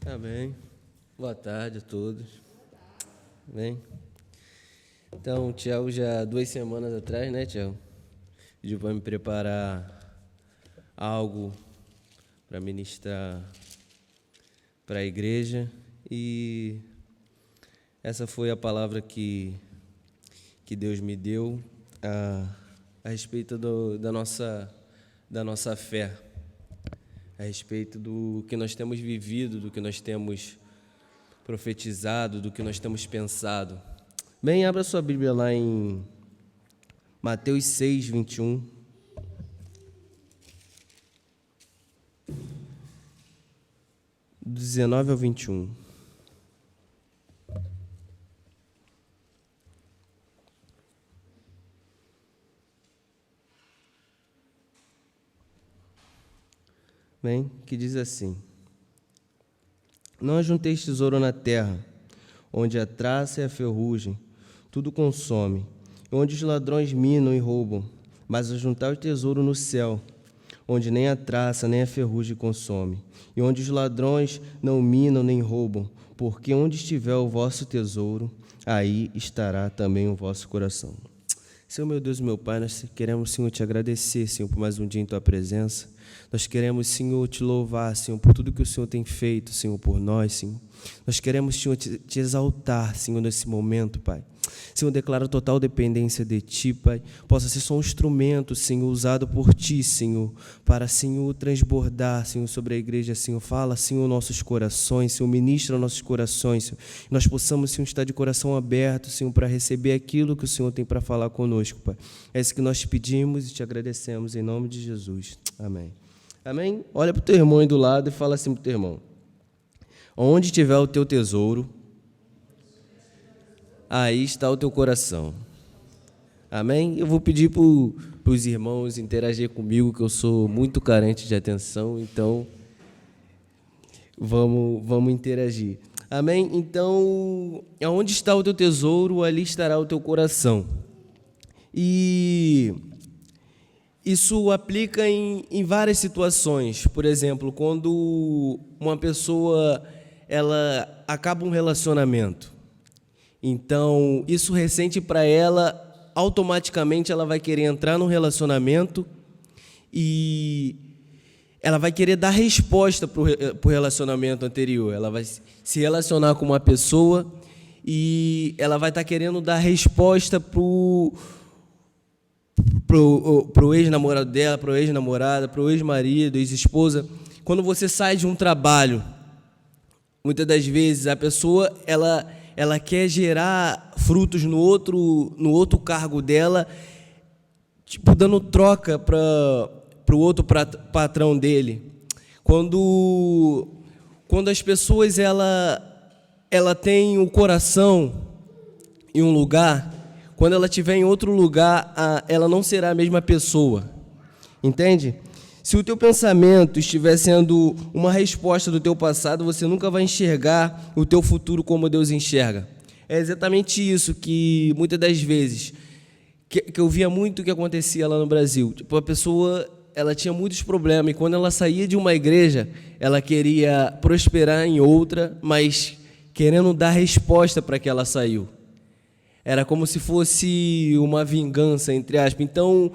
Amém. Boa tarde a todos. Bem. Então, o Thiago já 2 semanas atrás, né, Thiago? Pediu para me preparar algo para ministrar para a igreja e essa foi a palavra que Deus me deu a respeito da nossa fé, a respeito do que nós temos vivido, do que nós temos profetizado, do que nós temos pensado. Bem, abra sua Bíblia lá em Mateus 6, 21. Do 19 ao 21. Bem, que diz assim: Não ajunteis tesouro na terra, onde a traça e a ferrugem tudo consome, e onde os ladrões minam e roubam, mas ajuntai o tesouro no céu, onde nem a traça nem a ferrugem consome, e onde os ladrões não minam nem roubam, porque onde estiver o vosso tesouro, aí estará também o vosso coração. Senhor, meu Deus e meu Pai, nós queremos, Senhor, te agradecer, Senhor, por mais um dia em Tua presença. Nós queremos, Senhor, te louvar, Senhor, por tudo que o Senhor tem feito, Senhor, por nós, Senhor. Nós queremos, Senhor, te exaltar, Senhor, nesse momento, Pai. Senhor, declaro total dependência de Ti, Pai. Possa ser só um instrumento, Senhor, usado por Ti, Senhor, para, Senhor, transbordar, Senhor, sobre a igreja, Senhor. Fala, Senhor, nossos corações, Senhor, ministra nossos corações, Senhor. Nós possamos, Senhor, estar de coração aberto, Senhor, para receber aquilo que o Senhor tem para falar conosco, Pai. É isso que nós te pedimos e te agradecemos, em nome de Jesus. Amém. Amém? Olha para o teu irmão aí do lado e fala assim para o teu irmão: onde tiver o teu tesouro, aí está o teu coração. Amém? Eu vou pedir para os irmãos interagir comigo, que eu sou muito carente de atenção, então vamos interagir. Amém? Então, aonde está o teu tesouro, ali estará o teu coração. E isso aplica em várias situações. Por exemplo, quando uma pessoa ela acaba um relacionamento, então isso ressente para ela, automaticamente ela vai querer entrar num relacionamento e ela vai querer dar resposta para o relacionamento anterior. Ela vai se relacionar com uma pessoa e ela vai estar querendo dar resposta pro ex-namorado dela, pro ex-namorada, pro ex-marido, ex-esposa. Quando você sai de um trabalho, muitas das vezes a pessoa ela quer gerar frutos no outro cargo dela, tipo dando troca para o outro patrão dele. Quando as pessoas ela tem o coração em um lugar, quando ela estiver em outro lugar, ela não será a mesma pessoa. Entende? Se o teu pensamento estiver sendo uma resposta do teu passado, você nunca vai enxergar o teu futuro como Deus enxerga. É exatamente isso que, muitas das vezes, que eu via muito que acontecia lá no Brasil. Tipo, a pessoa ela tinha muitos problemas e quando ela saía de uma igreja, ela queria prosperar em outra, mas querendo dar resposta para que ela saiu. Era como se fosse uma vingança, entre aspas. Então,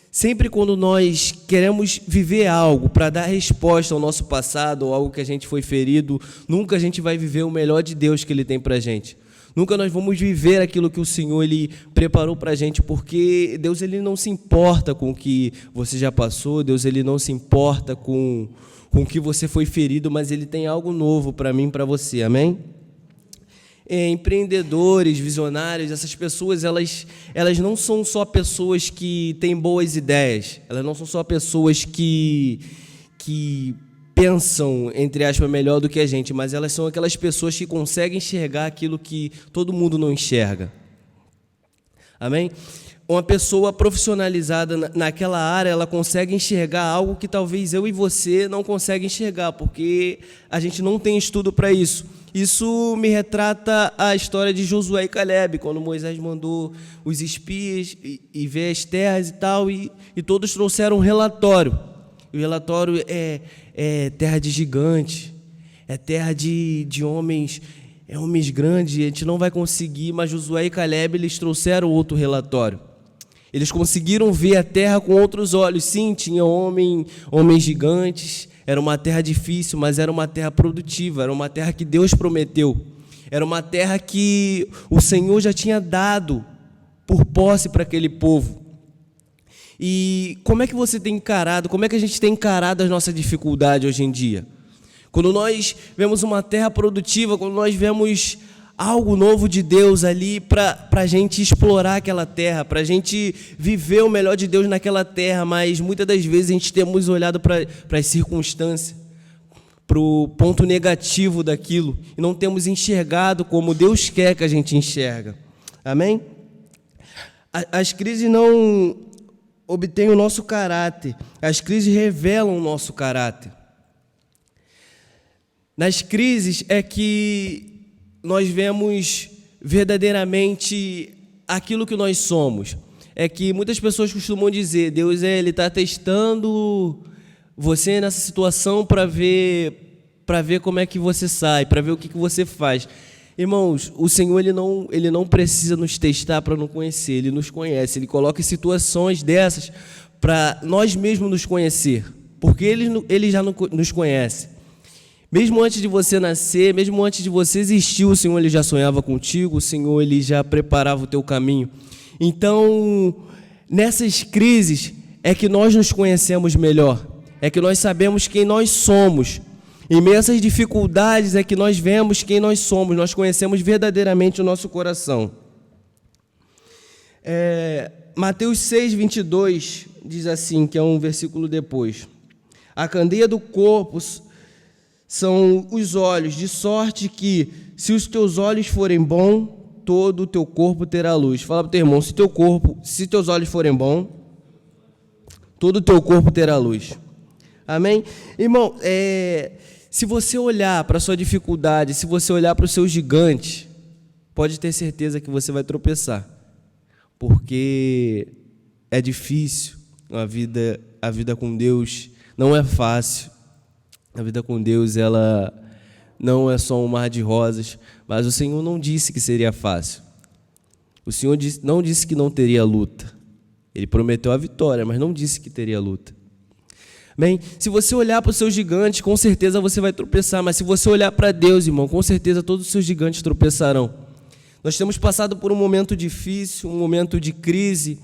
sempre quando nós queremos viver algo para dar resposta ao nosso passado, ou algo que a gente foi ferido, nunca a gente vai viver o melhor de Deus que Ele tem para a gente. Nunca nós vamos viver aquilo que o Senhor Ele preparou para a gente, porque Deus Ele não se importa com o que você já passou, Deus Ele não se importa com o que você foi ferido, mas Ele tem algo novo para mim e para você, amém? Empreendedores, visionários, essas pessoas, elas não são só pessoas que têm boas ideias, elas não são só pessoas que pensam, entre aspas, melhor do que a gente, mas elas são aquelas pessoas que conseguem enxergar aquilo que todo mundo não enxerga. Amém? Uma pessoa profissionalizada naquela área, ela consegue enxergar algo que talvez eu e você não conseguem enxergar, porque a gente não tem estudo para isso. Isso me retrata a história de Josué e Caleb, quando Moisés mandou os espias e ver as terras e tal, e todos trouxeram um relatório. E o relatório é terra de gigante, é terra de homens, homens grandes, a gente não vai conseguir, mas Josué e Calebe, eles trouxeram outro relatório. Eles conseguiram ver a terra com outros olhos. Sim, tinha homens gigantes, era uma terra difícil, mas era uma terra produtiva, era uma terra que Deus prometeu. Era uma terra que o Senhor já tinha dado por posse para aquele povo. E como é que você tem encarado, como é que a gente tem encarado as nossas dificuldades hoje em dia? Quando nós vemos uma terra produtiva, quando nós vemos algo novo de Deus ali para a gente explorar aquela terra, para a gente viver o melhor de Deus naquela terra, mas muitas das vezes a gente temos olhado para as circunstâncias, para o ponto negativo daquilo, e não temos enxergado como Deus quer que a gente enxerga. Amém? As crises não obtêm o nosso caráter, as crises revelam o nosso caráter. Nas crises é que nós vemos verdadeiramente aquilo que nós somos. É que muitas pessoas costumam dizer, Deus ele está testando você nessa situação para ver como é que você sai, para ver o que você faz. Irmãos, o Senhor ele não precisa nos testar para não conhecer, Ele nos conhece, Ele coloca situações dessas para nós mesmos nos conhecer, porque Ele já nos conhece. Mesmo antes de você nascer, mesmo antes de você existir, o Senhor ele já sonhava contigo, o Senhor ele já preparava o teu caminho. Então, nessas crises é que nós nos conhecemos melhor, é que nós sabemos quem nós somos. Em meio a essas dificuldades é que nós vemos quem nós somos, nós conhecemos verdadeiramente o nosso coração. Mateus 6:22 diz assim, que é um versículo depois: a candeia do corpo são os olhos, de sorte que, se os teus olhos forem bons, todo o teu corpo terá luz. Fala para o teu irmão, se teus olhos forem bons, todo o teu corpo terá luz. Amém? Irmão, se você olhar para a sua dificuldade, se você olhar para o seu gigante, pode ter certeza que você vai tropeçar, porque é difícil, a vida com Deus não é fácil. A vida com Deus, ela não é só um mar de rosas, mas o Senhor não disse que seria fácil. O Senhor não disse que não teria luta. Ele prometeu a vitória, mas não disse que teria luta. Bem, se você olhar para o seu gigante, com certeza você vai tropeçar, mas se você olhar para Deus, irmão, com certeza todos os seus gigantes tropeçarão. Nós temos passado por um momento difícil, um momento de crise,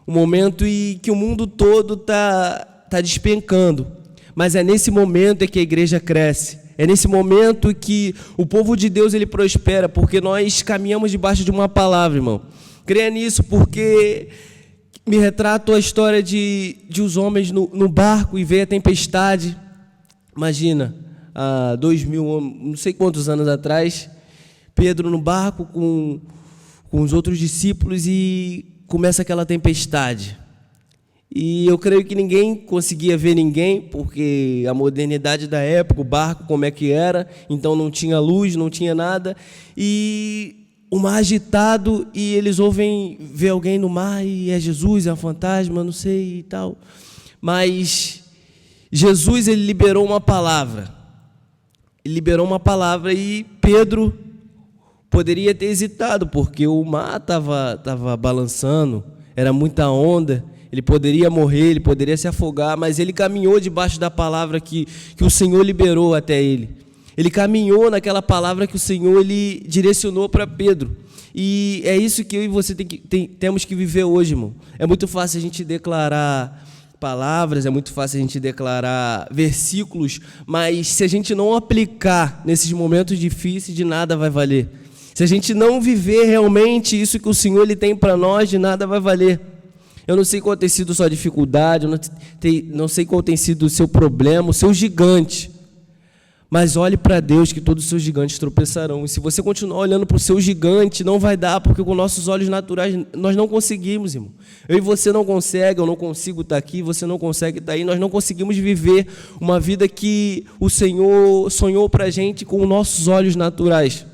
um momento em que o mundo todo está despencando. Mas é nesse momento que a igreja cresce, é nesse momento que o povo de Deus ele prospera, porque nós caminhamos debaixo de uma palavra, irmão. Creia nisso, porque me retrato a história de os homens no barco e veio a tempestade. Imagina, há 2000, não sei quantos anos atrás, Pedro no barco com os outros discípulos e começa aquela tempestade. E eu creio que ninguém conseguia ver ninguém, porque a modernidade da época, o barco como é que era, então não tinha luz, não tinha nada, e o mar agitado, e eles ouvem ver alguém no mar, e é Jesus, é um fantasma, não sei e tal. Mas Jesus, ele liberou uma palavra, e Pedro poderia ter hesitado, porque o mar estava balançando, era muita onda, ele poderia morrer, ele poderia se afogar, mas ele caminhou debaixo da palavra que o Senhor liberou até ele. Ele caminhou naquela palavra que o Senhor ele direcionou para Pedro. E é isso que eu e você temos que viver hoje, irmão. É muito fácil a gente declarar palavras, é muito fácil a gente declarar versículos, mas se a gente não aplicar nesses momentos difíceis, de nada vai valer. Se a gente não viver realmente isso que o Senhor ele tem para nós, de nada vai valer. Eu não sei qual tem sido a sua dificuldade, não sei qual tem sido o seu problema, o seu gigante. Mas olhe para Deus que todos os seus gigantes tropeçarão. E se você continuar olhando para o seu gigante, não vai dar, porque com nossos olhos naturais nós não conseguimos, irmão. Eu e você não consegue, eu não consigo estar aqui, você não consegue estar aí. Nós não conseguimos viver uma vida que o Senhor sonhou para a gente com nossos olhos naturais.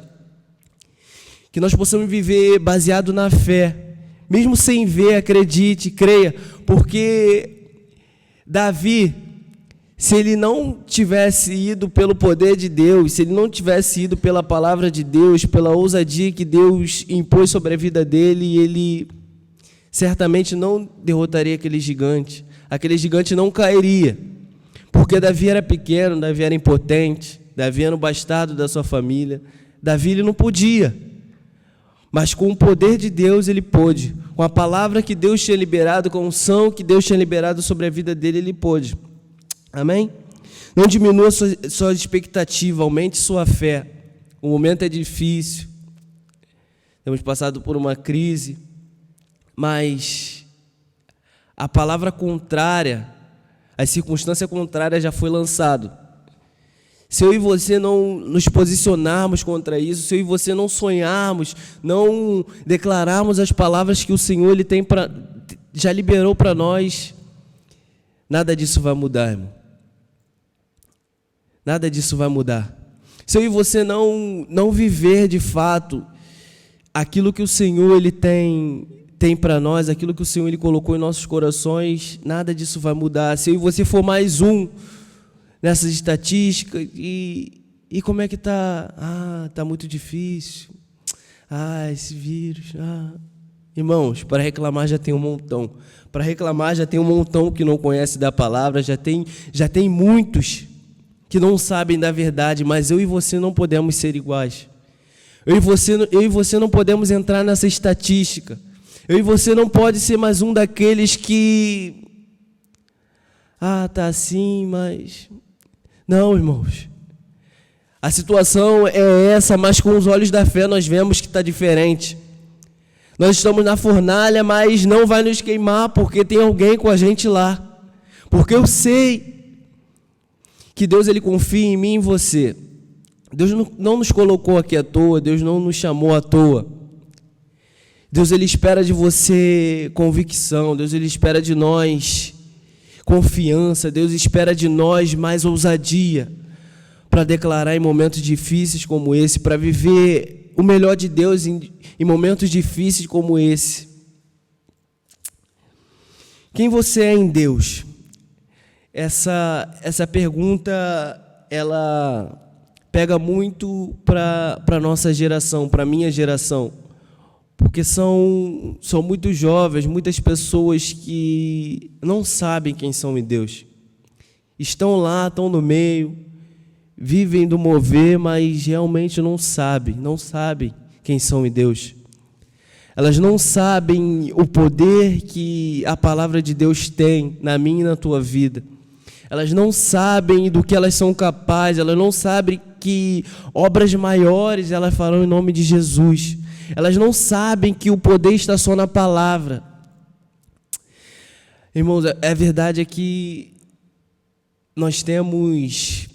Que nós possamos viver baseado na fé. Mesmo sem ver, acredite, creia, porque Davi, Se ele não tivesse ido pelo poder de Deus, se ele não tivesse ido pela palavra de Deus, pela ousadia que Deus impôs sobre a vida dele, ele certamente não derrotaria aquele gigante. Aquele gigante não cairia, porque Davi era pequeno, Davi era impotente, Davi era um bastardo da sua família. Davi ele não podia, mas com o poder de Deus ele pôde. Com a palavra que Deus tinha liberado, com a unção que Deus tinha liberado sobre a vida dele, ele pôde. Amém? Não diminua sua expectativa, aumente sua fé. O momento é difícil, temos passado por uma crise, mas a palavra contrária, a circunstância contrária já foi lançado. Se eu e você não nos posicionarmos contra isso, se eu e você não sonharmos, não declararmos as palavras que o Senhor ele tem já liberou para nós, nada disso vai mudar, irmão. Nada disso vai mudar. Se eu e você não viver de fato aquilo que o Senhor ele tem para nós, aquilo que o Senhor ele colocou em nossos corações, nada disso vai mudar. Se eu e você for mais um nessas estatísticas, e como é que está? Está muito difícil. Esse vírus. Irmãos, para reclamar já tem um montão. Para reclamar já tem um montão que não conhece da palavra, já tem muitos que não sabem da verdade, mas eu e você não podemos ser iguais. Eu e você não podemos entrar nessa estatística. Eu e você não pode ser mais um daqueles que tá assim, mas não, irmãos. A situação é essa, mas com os olhos da fé nós vemos que está diferente. Nós estamos na fornalha, mas não vai nos queimar porque tem alguém com a gente lá. Porque eu sei que Deus ele confia em mim e em você. Deus não nos colocou aqui à toa, Deus não nos chamou à toa. Deus ele espera de você convicção, Deus ele espera de nós confiança, Deus espera de nós mais ousadia para declarar em momentos difíceis como esse, para viver o melhor de Deus em momentos difíceis como esse. Quem você é em Deus? Essa pergunta, ela pega muito para a nossa geração, para a minha geração, porque são muitos jovens, muitas pessoas que não sabem quem são em Deus. Estão lá, estão no meio, vivem do mover, mas realmente não sabem quem são em Deus. Elas não sabem o poder que a palavra de Deus tem na minha e na tua vida. Elas não sabem do que elas são capazes, elas não sabem que obras maiores elas farão em nome de Jesus. Elas não sabem que o poder está só na palavra. Irmãos, a verdade é que nós temos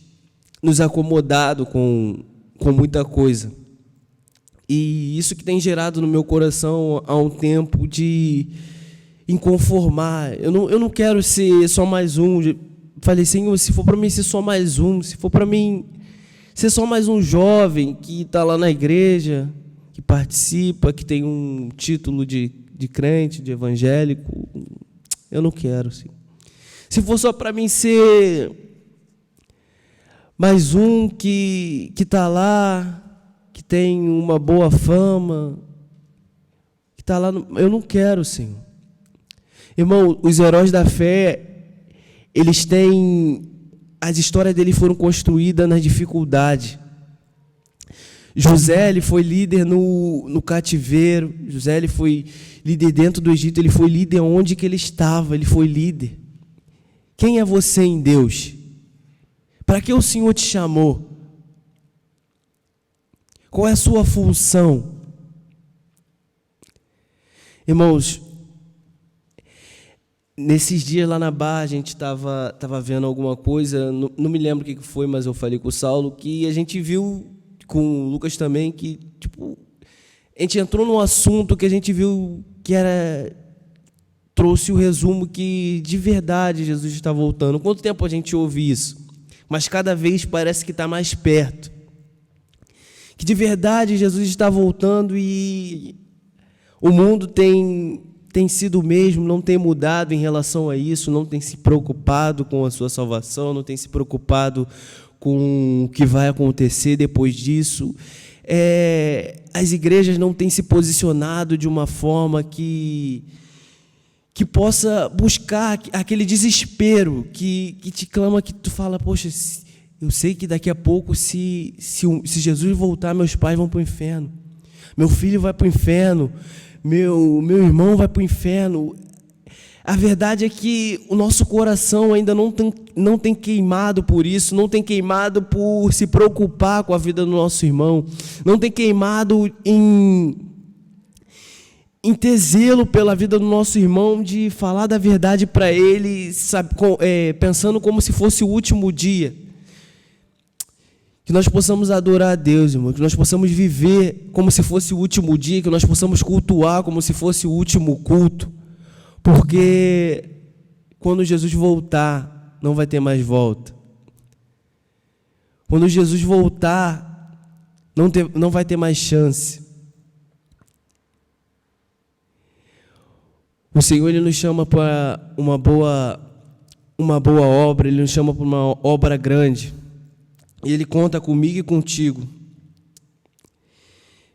nos acomodado com muita coisa. E isso que tem gerado no meu coração há um tempo de inconformar. Eu não quero ser só mais um. Falei, Senhor, se for para mim ser só mais um, se for para mim ser só mais um jovem que está lá na igreja, que participa, que tem um título de crente, de evangélico, eu não quero. Assim. Se for só para mim ser mais um que está lá, que tem uma boa fama, que está lá, eu não quero, Senhor. Irmão, os heróis da fé, eles têm, as histórias deles foram construídas na dificuldade. José, ele foi líder no cativeiro. José, ele foi líder dentro do Egito. Ele foi líder onde que ele estava. Ele foi líder. Quem é você em Deus? Para que o Senhor te chamou? Qual é a sua função? Irmãos, nesses dias lá na Barra, a gente estava vendo alguma coisa, não me lembro o que foi, mas eu falei com o Saulo, que a gente viu, com o Lucas também, que a gente entrou num assunto que a gente viu que trouxe o resumo que de verdade Jesus está voltando. Quanto tempo a gente ouve isso? Mas cada vez parece que está mais perto. Que de verdade Jesus está voltando e o mundo tem tem sido o mesmo, não tem mudado em relação a isso, não tem se preocupado com a sua salvação, não tem se preocupado com o que vai acontecer depois disso. As igrejas não têm se posicionado de uma forma que possa buscar aquele desespero que te clama, que tu fala, poxa, eu sei que daqui a pouco, se Jesus voltar, meus pais vão para o inferno, meu filho vai para o inferno, meu irmão vai para o inferno. A verdade é que o nosso coração ainda não tem queimado por isso, não tem queimado por se preocupar com a vida do nosso irmão, não tem queimado em ter zelo pela vida do nosso irmão, de falar da verdade para ele, pensando como se fosse o último dia. Que nós possamos adorar a Deus, irmão, que nós possamos viver como se fosse o último dia, que nós possamos cultuar como se fosse o último culto, porque quando Jesus voltar, não vai ter mais volta. Quando Jesus voltar, não vai ter mais chance. O Senhor, Ele nos chama para uma boa obra, Ele nos chama para uma obra grande. E Ele conta comigo e contigo.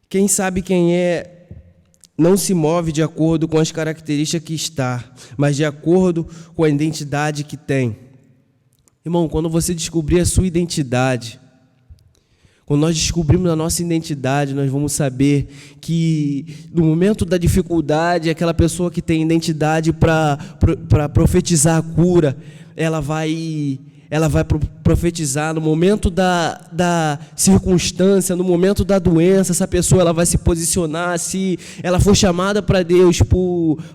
Quem sabe quem é, não se move de acordo com as características que está, mas de acordo com a identidade que tem. Irmão, quando você descobrir a sua identidade, quando nós descobrimos a nossa identidade, nós vamos saber que no momento da dificuldade, aquela pessoa que tem identidade para profetizar a cura, ela vai profetizar no momento da circunstância, no momento da doença. Essa pessoa ela vai se posicionar. Se ela for chamada para Deus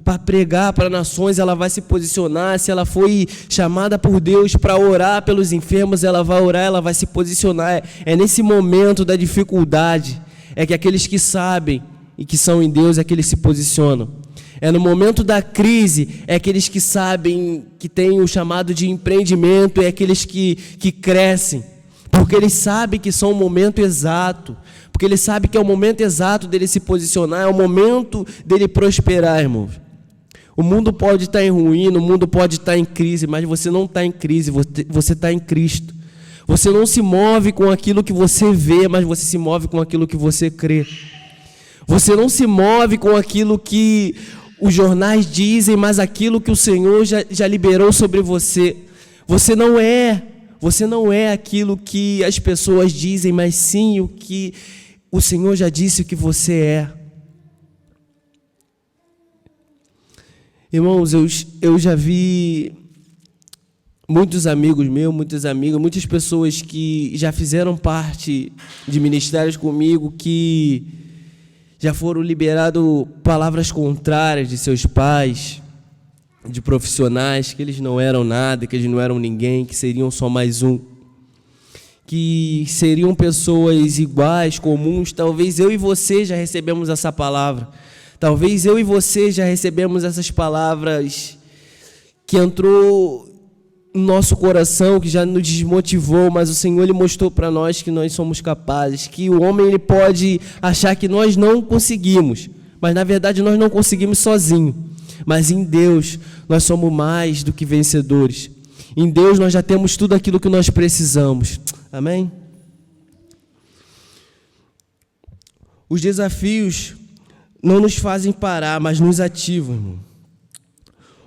para pregar para nações, ela vai se posicionar. Se ela foi chamada por Deus para orar pelos enfermos, ela vai orar, ela vai se posicionar. É nesse momento da dificuldade que aqueles que sabem e que são em Deus é que eles se posicionam. É no momento da crise, é aqueles que sabem, que têm o chamado de empreendimento, é aqueles que crescem, porque eles sabem que são o momento exato, porque eles sabem que é o momento exato dele se posicionar, é o momento dele prosperar, irmãos. O mundo pode estar em ruína, o mundo pode estar em crise, mas você não está em crise, você está em Cristo. Você não se move com aquilo que você vê, mas você se move com aquilo que você crê. Você não se move com aquilo que os jornais dizem, mas aquilo que o Senhor já liberou sobre você. Você não é aquilo que as pessoas dizem, mas sim o que o Senhor já disse que você é. Irmãos, eu já vi muitos amigos meus, muitas amigas, muitas pessoas que já fizeram parte de ministérios comigo, que já foram liberados palavras contrárias de seus pais, de profissionais, que eles não eram nada, que eles não eram ninguém, que seriam só mais um, que seriam pessoas iguais, comuns. Talvez eu e você já recebemos essa palavra, talvez eu e você já recebemos essas palavras que entrou no nosso coração, que já nos desmotivou, mas o Senhor Ele mostrou para nós que nós somos capazes, que o homem ele pode achar que nós não conseguimos, mas na verdade nós não conseguimos sozinhos, mas em Deus nós somos mais do que vencedores. Em Deus nós já temos tudo aquilo que nós precisamos. Amém? Os desafios não nos fazem parar, mas nos ativam,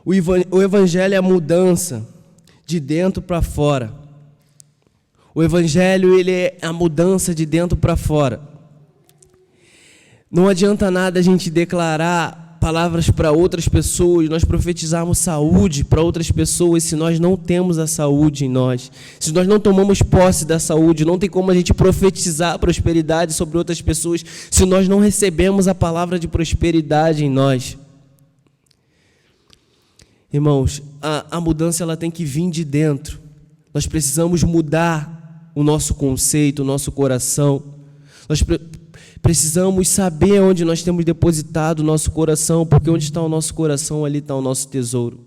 irmão. O Evangelho é a mudança de dentro para fora. O Evangelho ele é a mudança de dentro para fora. Não adianta nada a gente declarar palavras para outras pessoas, nós profetizarmos saúde para outras pessoas, se nós não temos a saúde em nós. Se nós não tomamos posse da saúde, não tem como a gente profetizar prosperidade sobre outras pessoas, se nós não recebemos a palavra de prosperidade em nós. Irmãos, a mudança ela tem que vir de dentro. Nós precisamos mudar o nosso conceito, o nosso coração. Nós precisamos saber onde nós temos depositado o nosso coração, porque onde está o nosso coração, ali está o nosso tesouro.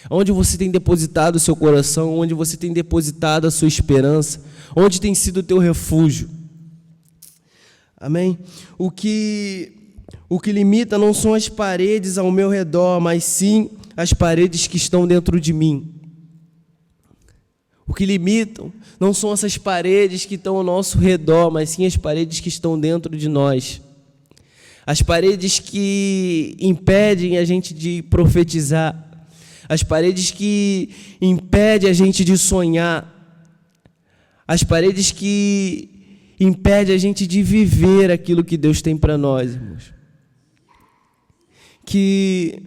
Onde você tem depositado o seu coração, onde você tem depositado a sua esperança, onde tem sido o teu refúgio. Amém? O que O que limita não são as paredes ao meu redor, mas sim as paredes que estão dentro de mim. O que limitam não são essas paredes que estão ao nosso redor, mas sim as paredes que estão dentro de nós. As paredes que impedem a gente de profetizar. As paredes que impedem a gente de sonhar. As paredes que impedem a gente de viver aquilo que Deus tem para nós, irmãos. Que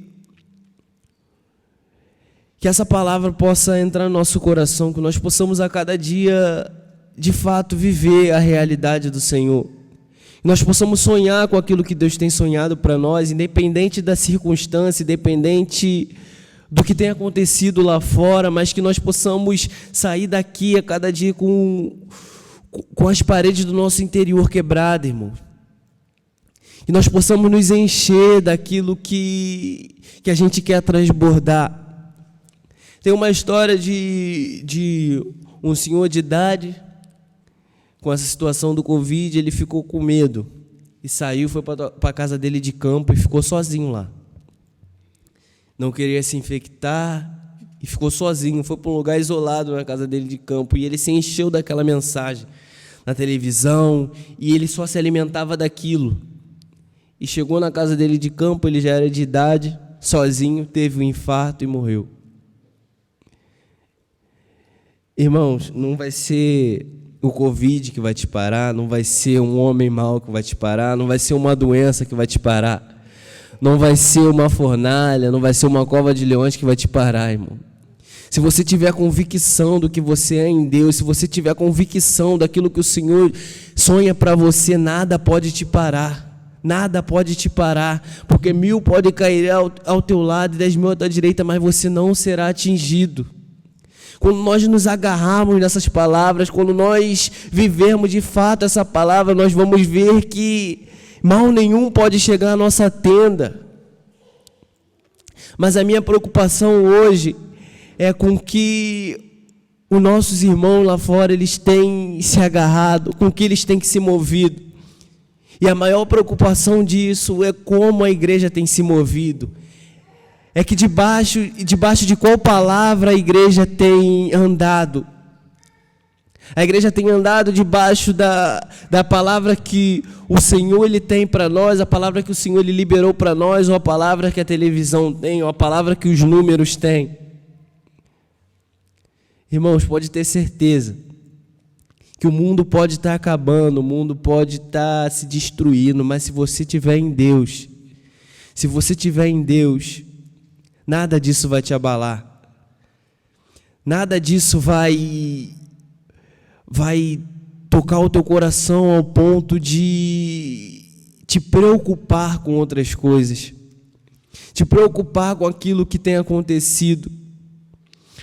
essa palavra possa entrar no nosso coração, que nós possamos a cada dia, de fato, viver a realidade do Senhor. Que nós possamos sonhar com aquilo que Deus tem sonhado para nós, independente da circunstância, independente do que tem acontecido lá fora, mas que nós possamos sair daqui a cada dia com as paredes do nosso interior quebradas, irmão. Que nós possamos nos encher daquilo que a gente quer transbordar. Tem uma história de um senhor de idade, com essa situação do Covid, ele ficou com medo e saiu, foi para a casa dele de campo e ficou sozinho lá. Não queria se infectar e ficou sozinho, foi para um lugar isolado na casa dele de campo e ele se encheu daquela mensagem na televisão e ele só se alimentava daquilo. E chegou na casa dele de campo, ele já era de idade, sozinho, teve um infarto e morreu. Irmãos, não vai ser o Covid que vai te parar, não vai ser um homem mau que vai te parar, não vai ser uma doença que vai te parar, não vai ser uma fornalha, não vai ser uma cova de leões que vai te parar, irmão. Se você tiver convicção do que você é em Deus, se você tiver convicção daquilo que o Senhor sonha para você, nada pode te parar. Nada pode te parar, porque 1000 pode cair ao teu lado e 10.000 à tua direita, mas você não será atingido. Quando nós nos agarrarmos nessas palavras, quando nós vivermos de fato essa palavra, nós vamos ver que mal nenhum pode chegar à nossa tenda. Mas a minha preocupação hoje é com que os nossos irmãos lá fora, eles têm se agarrado, com que eles têm que se movido. E a maior preocupação disso é como a igreja tem se movido. É que debaixo de qual palavra a igreja tem andado. A igreja tem andado debaixo da palavra que o Senhor ele tem para nós, a palavra que o Senhor ele liberou para nós, ou a palavra que a televisão tem, ou a palavra que os números têm. Irmãos, pode ter certeza que o mundo pode estar acabando, o mundo pode estar se destruindo, mas se você estiver em Deus, nada disso vai te abalar. Nada disso vai tocar o teu coração ao ponto de te preocupar com outras coisas, te preocupar com aquilo que tem acontecido.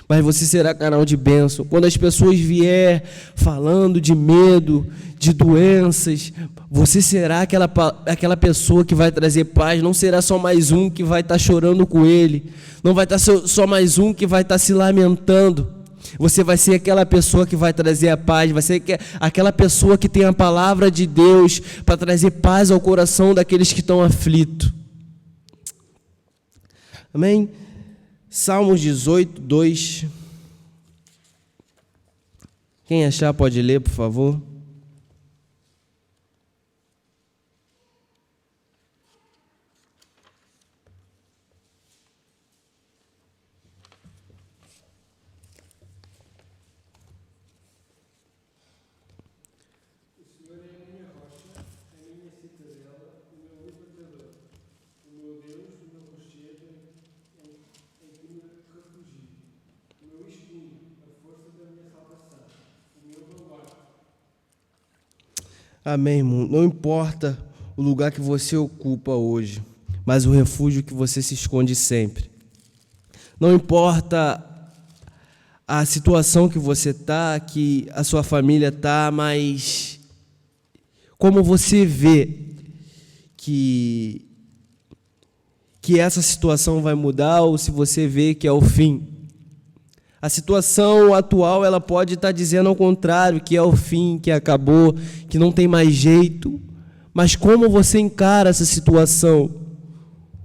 Mas você será canal de bênção. Quando as pessoas vier falando de medo, de doenças, você será aquela pessoa que vai trazer paz. Não será só mais um que vai estar chorando com ele. Não vai estar só mais um que vai estar se lamentando. Você vai ser aquela pessoa que vai trazer a paz. Vai ser aquela pessoa que tem a palavra de Deus para trazer paz ao coração daqueles que estão aflitos. Amém? Salmos 18, 2. Quem achar pode ler, por favor. Amém, irmão. Não importa o lugar que você ocupa hoje, mas o refúgio que você se esconde sempre. Não importa a situação que você está, que a sua família está, mas como você vê que essa situação vai mudar ou se você vê que é o fim. A situação atual, ela pode estar dizendo ao contrário, que é o fim, que acabou, que não tem mais jeito. Mas como você encara essa situação?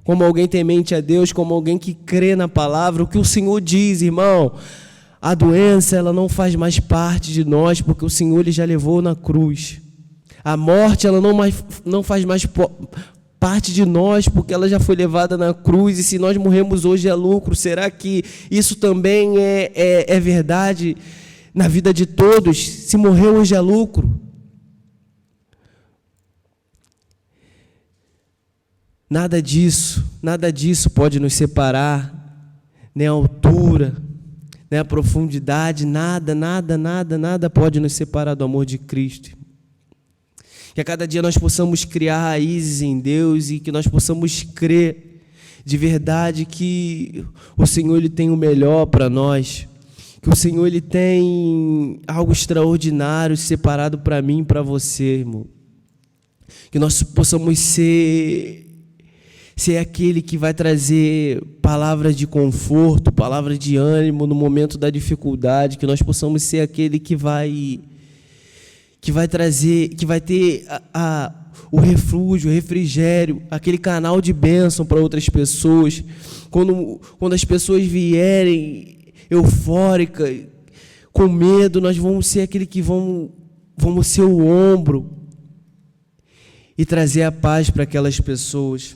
Como alguém temente a Deus, como alguém que crê na palavra, o que o Senhor diz, irmão, a doença ela não faz mais parte de nós, porque o Senhor ele já levou na cruz. A morte ela não faz mais parte de nós, porque ela já foi levada na cruz, e se nós morremos hoje é lucro. Será que isso também é verdade na vida de todos? Se morrer hoje é lucro? Nada disso pode nos separar, nem a altura, nem a profundidade, nada pode nos separar do amor de Cristo. Que a cada dia nós possamos criar raízes em Deus e que nós possamos crer de verdade que o Senhor ele tem o melhor para nós, que o Senhor ele tem algo extraordinário separado para mim e para você, irmão. Que nós possamos ser aquele que vai trazer palavras de conforto, palavras de ânimo no momento da dificuldade, que nós possamos ser aquele que vai trazer, que vai ter o refúgio, o refrigério, aquele canal de bênção para outras pessoas. Quando as pessoas vierem eufóricas, com medo, nós vamos ser aquele que vamos ser o ombro e trazer a paz para aquelas pessoas.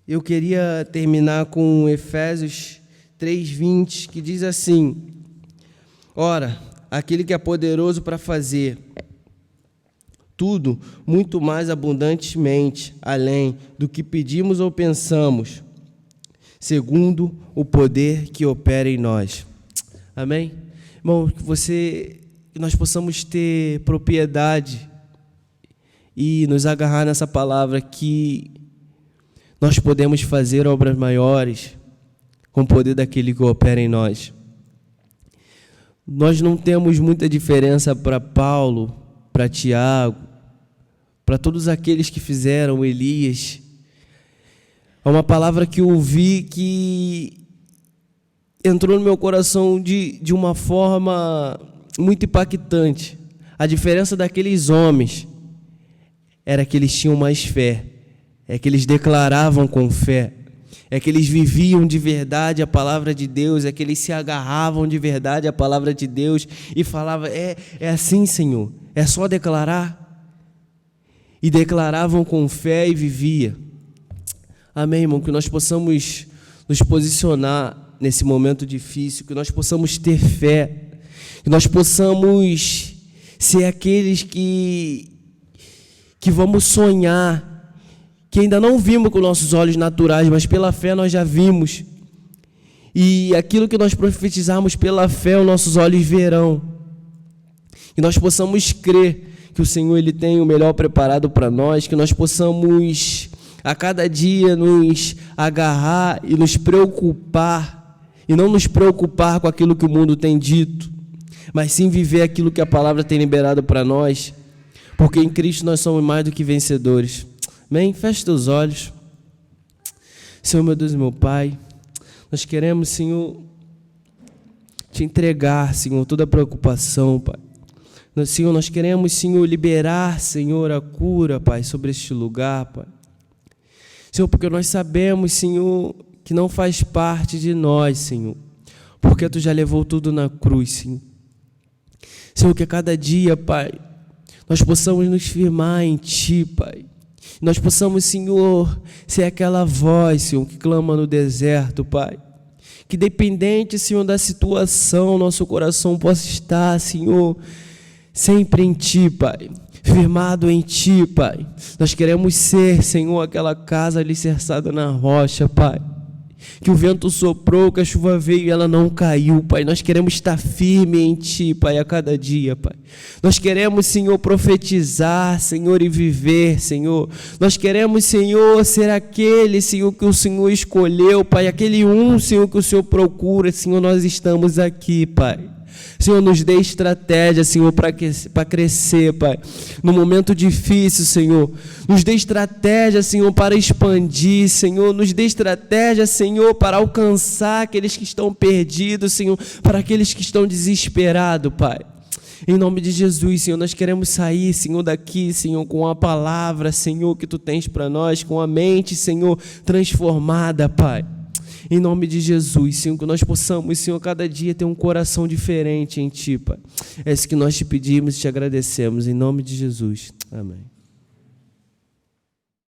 Eu queria terminar com Efésios 3:20, que diz assim: ora, aquele que é poderoso para fazer tudo muito mais abundantemente, além do que pedimos ou pensamos, segundo o poder que opera em nós. Amém? Irmão, que nós possamos ter propriedade e nos agarrar nessa palavra que nós podemos fazer obras maiores com o poder daquele que opera em nós. Nós não temos muita diferença para Paulo, para Tiago, para todos aqueles que fizeram Elias. É uma palavra que eu ouvi que entrou no meu coração de uma forma muito impactante. A diferença daqueles homens era que eles tinham mais fé, é que eles declaravam com fé, é que eles viviam de verdade a palavra de Deus, é que eles se agarravam de verdade à palavra de Deus e falavam, é assim, Senhor, é só declarar. E declaravam com fé e vivia. Amém, irmão? Que nós possamos nos posicionar nesse momento difícil, que nós possamos ter fé, que nós possamos ser aqueles que vamos sonhar, que ainda não vimos com nossos olhos naturais, mas pela fé nós já vimos. E aquilo que nós profetizarmos pela fé, os nossos olhos verão. Que nós possamos crer que o Senhor ele tem o melhor preparado para nós, que nós possamos a cada dia nos agarrar e nos preocupar, e não nos preocupar com aquilo que o mundo tem dito, mas sim viver aquilo que a palavra tem liberado para nós, porque em Cristo nós somos mais do que vencedores. Amém? Feche teus olhos. Senhor, meu Deus e meu Pai, nós queremos, Senhor, te entregar, Senhor, toda a preocupação, Pai. Senhor, nós queremos, Senhor, liberar, Senhor, a cura, Pai, sobre este lugar, Pai. Senhor, porque nós sabemos, Senhor, que não faz parte de nós, Senhor, porque Tu já levou tudo na cruz, Senhor. Senhor, que a cada dia, Pai, nós possamos nos firmar em Ti, Pai. Nós possamos, Senhor, ser aquela voz, Senhor, que clama no deserto, Pai. Que dependente, Senhor, da situação, nosso coração possa estar, Senhor, sempre em Ti, Pai, firmado em Ti, Pai. Nós queremos ser, Senhor, aquela casa alicerçada na rocha, Pai. Que o vento soprou, que a chuva veio e ela não caiu, Pai. Nós queremos estar firme em Ti, Pai, a cada dia, Pai. Nós queremos, Senhor, profetizar, Senhor, e viver, Senhor. Nós queremos, Senhor, ser aquele, Senhor, que o Senhor escolheu, Pai. Aquele Senhor, que o Senhor procura, Senhor, nós estamos aqui, Pai. Senhor, nos dê estratégia, Senhor, para crescer, Pai. No momento difícil, Senhor. Nos dê estratégia, Senhor, para expandir, Senhor. Nos dê estratégia, Senhor, para alcançar aqueles que estão perdidos, Senhor. Para aqueles que estão desesperados, Pai. Em nome de Jesus, Senhor, nós queremos sair, Senhor, daqui, Senhor, com a palavra, Senhor, que Tu tens para nós, com a mente, Senhor, transformada, Pai. Em nome de Jesus, Senhor, que nós possamos, Senhor, cada dia ter um coração diferente em Ti, Pai. É isso que nós te pedimos e te agradecemos, em nome de Jesus. Amém.